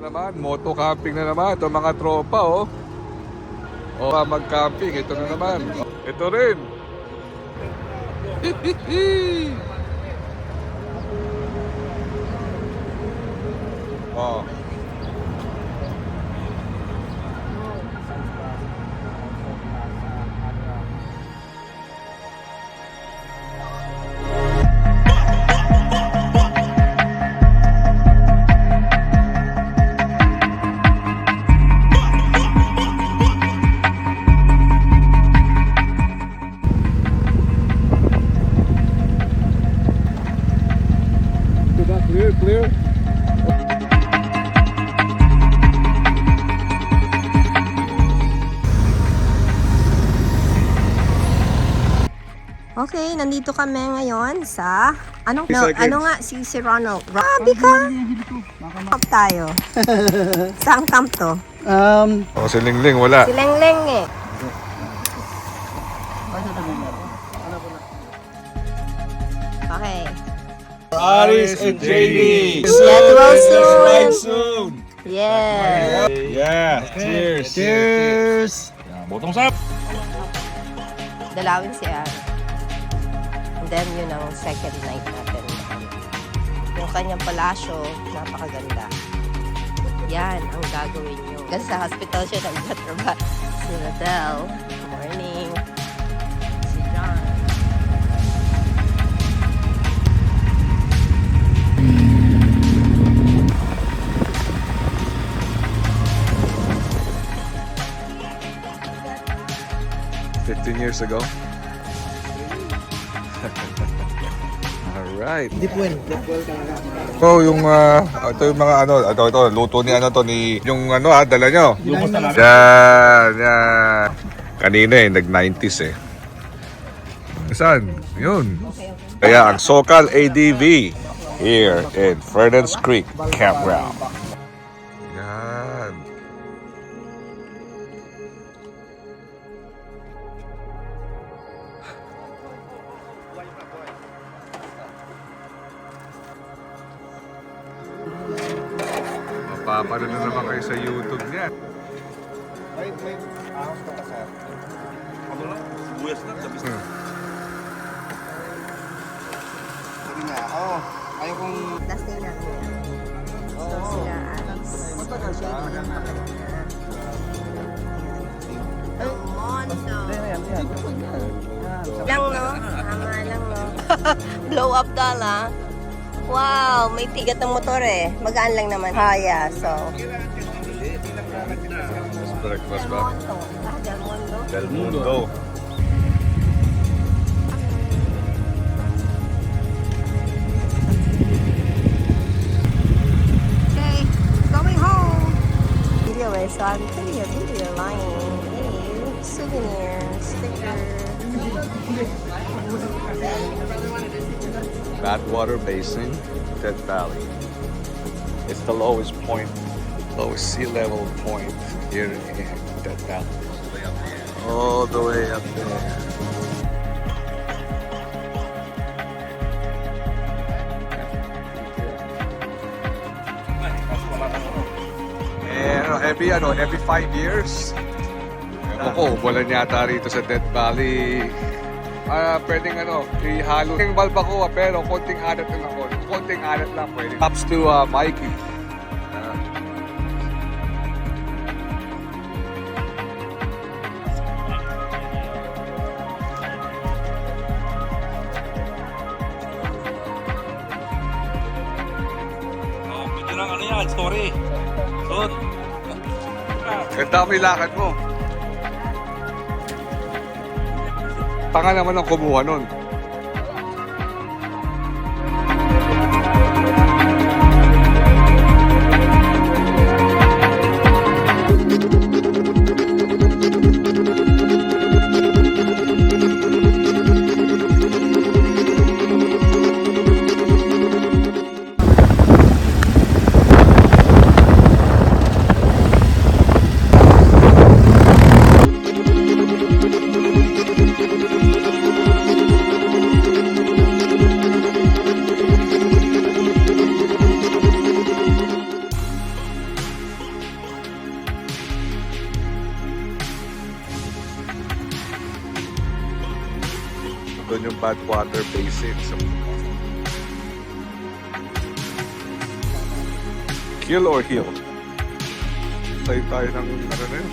naman, moto camping na naman. Ito mga tropa, oh. O, mag-camping. Ito na naman. Ito rin. Oh. Clear. Okay, nandito kami ngayon sa ano nga si Ronald. Grabe ka. Camp tayo. Saan camp to? Oh, si Lingling wala. Si Lengleng eh. Okay. Aris and JD. Get well Ride soon. soon. Yeah. Yeah. Cheers. Cheers. Bottoms up. Dalawin si Anne. And then yun ang second night natin. Yung kanyang palasyo, napakaganda. Yan ang gagawin nyo. Kasi sa hospital siya nagtatrabaho. Si Rodel. Morning. Si John. Years ago. Alright. So yung ito yung mga ano, ito luto ni ano to ni yung ano dala nyo. Yan. Kanina nag-90s eh. Saan? Yun. Kaya ang Sokal ADV here in Fernand's Creek Campground. Yan. Mapapanood na naman kayo sa YouTube niya. Wait. Ahos ka pa, sir. Ano lang? Sibuyas na. Sabi nga, ayaw kong... Last day natin yan. So sila Aris. Matagal siya. Lang no? Tama lang no? Blow up doll ah. Wow, may tigat ng motor eh. Magaan lang naman. Haya, so. Breakfast ba? Del Mundo. Del Mundo. Okay, going home. Video eh, so I'm putting a video line. Souvenir, sticker. Badwater Basin, Death Valley. It's the lowest point, lowest sea level point here in Death Valley. All the way up there. And every 5 years, wala yata rito sa Death Valley. Pwedeng ihalo yung balbacoa pero konting alat lang ako. Konting alat lang pwede. Props to Mikey. Pwede lang ano yan, story. So, Ganda mo yung lakad mo. Tanga naman ang kumuha nun. Badwater Basin. So, kill or heal? Tayo ng ano na yun.